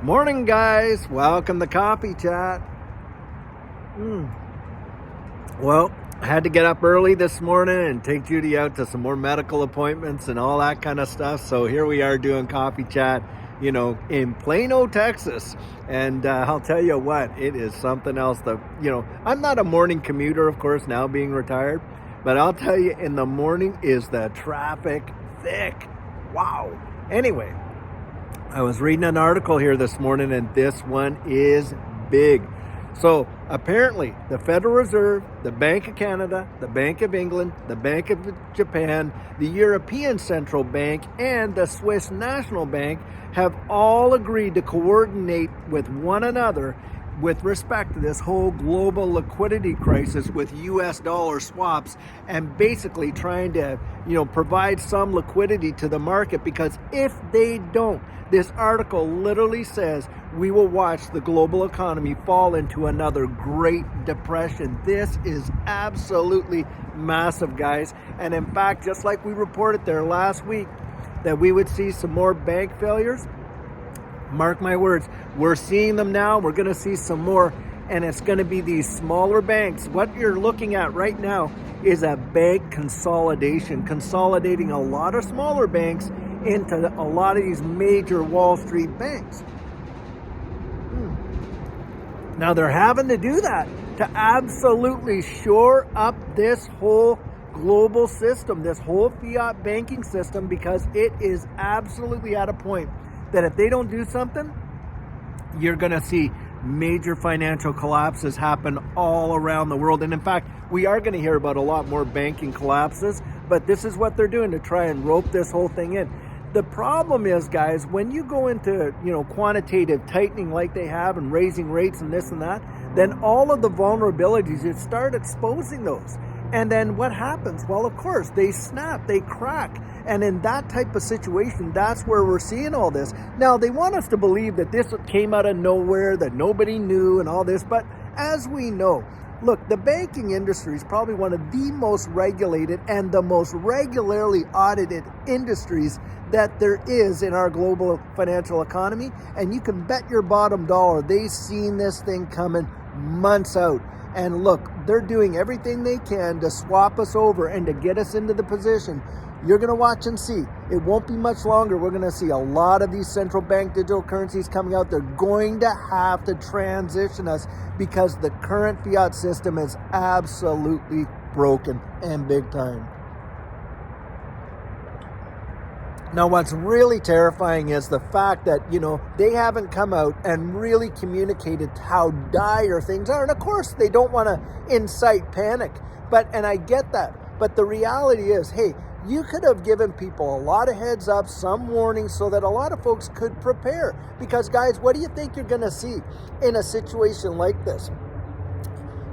Morning, guys. Welcome to Coffee Chat. Well, I had to get up early this morning and take Judy out to some more medical appointments and all that kind of stuff. So here we are doing Coffee Chat, in Plano, Texas. And I'll tell you what, it is something else that, I'm not a morning commuter, of course, now being retired. But I'll tell you, in the morning is the traffic thick. Wow. Anyway, I was reading an article here this morning, and this one is big. So apparently the Federal Reserve, the Bank of Canada, the Bank of England, the Bank of Japan, the European Central Bank, and the Swiss National Bank have all agreed to coordinate with one another with respect to this whole global liquidity crisis with US dollar swaps, and basically trying to, provide some liquidity to the market, because if they don't, this article literally says we will watch the global economy fall into another Great Depression. This is absolutely massive, guys. And in fact, just like we reported there last week that we would see some more bank failures, mark my words, we're seeing them now. We're going to see some more, and it's going to be these smaller banks. What you're looking at right now is a bank consolidation, consolidating a lot of smaller banks into a lot of these major Wall Street banks. Now they're having to do that to absolutely shore up this whole global system, this whole fiat banking system, because it is absolutely at a point that if they don't do something, you're going to see major financial collapses happen all around the world. And in fact, we are going to hear about a lot more banking collapses, but this is what they're doing to try and rope this whole thing in. The problem is, guys, when you go into, quantitative tightening like they have and raising rates and this and that, then all of the vulnerabilities, you start exposing those. And then what happens? Well, of course, they snap, they crack. And in that type of situation, that's where we're seeing all this. Now, they want us to believe that this came out of nowhere, that nobody knew and all this. But as we know, look, the banking industry is probably one of the most regulated and the most regularly audited industries that there is in our global financial economy. And you can bet your bottom dollar they've seen this thing coming months out. And look, they're doing everything they can to swap us over and to get us into the position. You're going to watch and see. It won't be much longer. We're going to see a lot of these central bank digital currencies coming out. They're going to have to transition us because the current fiat system is absolutely broken and big time. Now, what's really terrifying is the fact that, they haven't come out and really communicated how dire things are. And of course, they don't want to incite panic. And I get that. But the reality is, hey, you could have given people a lot of heads up, some warnings, so that a lot of folks could prepare. Because, guys, what do you think you're going to see in a situation like this?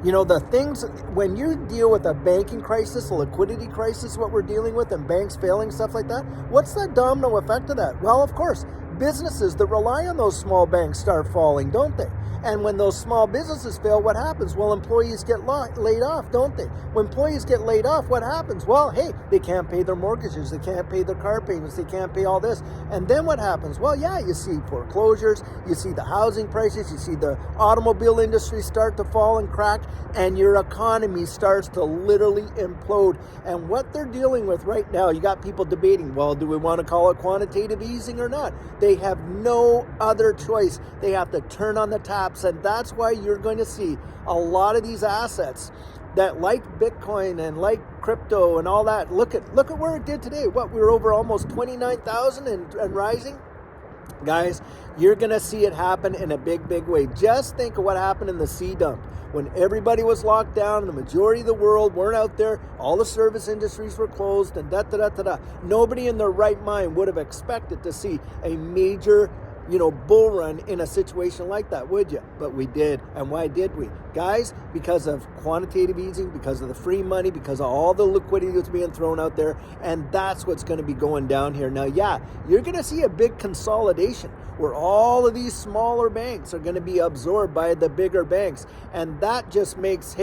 The things, when you deal with a banking crisis, a liquidity crisis, what we're dealing with, and banks failing, stuff like that, what's the domino effect of that? Well, of course, businesses that rely on those small banks start falling, don't they? And when those small businesses fail, what happens? Well, employees get laid off, don't they? When employees get laid off, what happens? Well, hey, they can't pay their mortgages, they can't pay their car payments, they can't pay all this. And then what happens? Well, yeah, you see foreclosures, you see the housing prices, you see the automobile industry start to fall and crack, and your economy starts to literally implode. And what they're dealing with right now, you got people debating, well, do we want to call it quantitative easing or not? They have no other choice. They have to turn on the taps, and that's why you're going to see a lot of these assets that, like Bitcoin and like crypto and all that, look at where it did today. What, we were over almost 29,000 and rising? Guys, you're going to see it happen in a big, big way. Just think of what happened in the sea dump. When everybody was locked down and the majority of the world weren't out there, all the service industries were closed and da-da-da-da-da. Nobody in their right mind would have expected to see a major bull run in a situation like that, would you? But we did. And why did we? Guys, because of quantitative easing, because of the free money, because of all the liquidity that's being thrown out there. And that's what's going to be going down here. Now, yeah, you're going to see a big consolidation where all of these smaller banks are going to be absorbed by the bigger banks. And that just makes,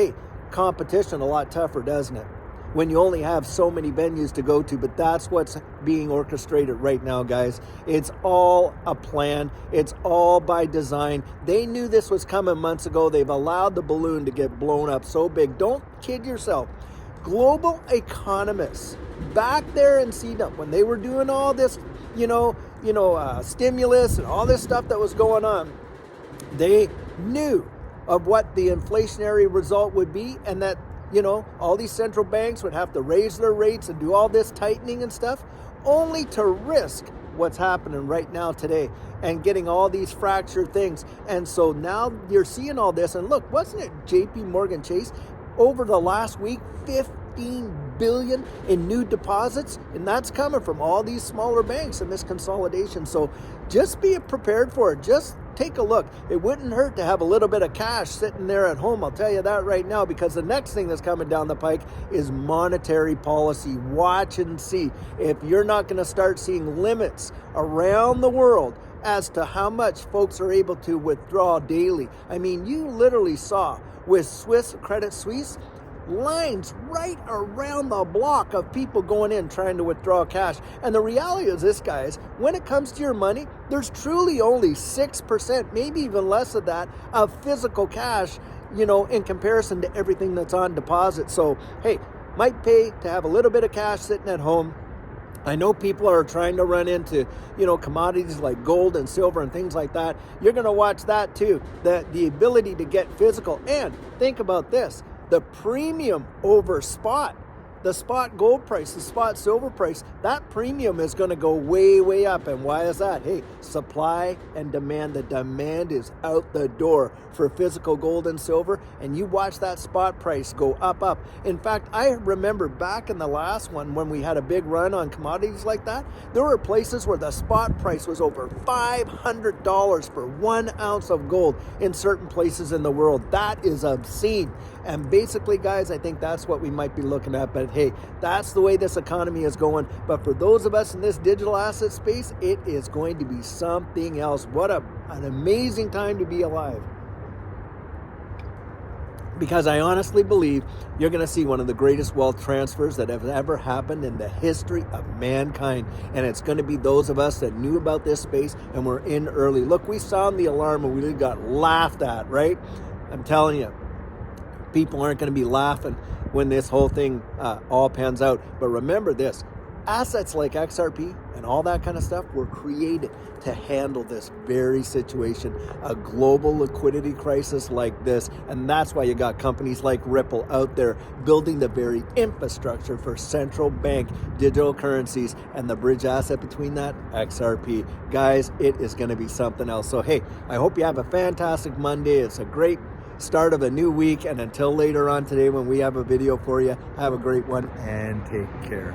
competition a lot tougher, doesn't it? when you only have so many venues to go to. But that's what's being orchestrated right now, guys. It's all a plan. It's all by design. They knew this was coming months ago. They've allowed the balloon to get blown up so big. Don't kid yourself. Global economists back there in CDUP, when they were doing all this, stimulus and all this stuff that was going on, they knew of what the inflationary result would be, and that all these central banks would have to raise their rates and do all this tightening and stuff, only to risk what's happening right now today and getting all these fractured things. And so now you're seeing all this. And look, wasn't it JP Morgan Chase over the last week, 15 billion in new deposits? And that's coming from all these smaller banks in this consolidation. So just be prepared for it. Just take a look. It wouldn't hurt to have a little bit of cash sitting there at home. I'll tell you that right now, because the next thing that's coming down the pike is monetary policy. Watch and see. If you're not going to start seeing limits around the world as to how much folks are able to withdraw daily. I mean, you literally saw with Credit Suisse, lines right around the block of people going in trying to withdraw cash. And the reality is this, guys, when it comes to your money, there's truly only 6%, maybe even less of that, of physical cash, in comparison to everything that's on deposit. So, hey, might pay to have a little bit of cash sitting at home. I know people are trying to run into, commodities like gold and silver and things like that. You're going to watch that too, the ability to get physical. And think about this. The premium over spot, the spot gold price, the spot silver price, that premium is going to go way, way up. And why is that? Hey, supply and demand. The demand is out the door for physical gold and silver. And you watch that spot price go up, up. In fact, I remember back in the last one when we had a big run on commodities like that, there were places where the spot price was over $500 for 1 ounce of gold in certain places in the world. That is obscene. And basically, guys, I think that's what we might be looking at. But hey, that's the way this economy is going. But for those of us in this digital asset space, it is going to be something else. What an amazing time to be alive. Because I honestly believe you're going to see one of the greatest wealth transfers that have ever happened in the history of mankind. And it's going to be those of us that knew about this space and were in early. Look, we sound the alarm and we got laughed at, right? I'm telling you, people aren't going to be laughing when this whole thing all pans out. But remember this, assets like XRP and all that kind of stuff were created to handle this very situation, a global liquidity crisis like this. And that's why you got companies like Ripple out there building the very infrastructure for central bank digital currencies, and the bridge asset between that, XRP. Guys, it is going to be something else. So hey, I hope you have a fantastic Monday. It's a great start of a new week, and until later on today when we have a video for you, have a great one and take care.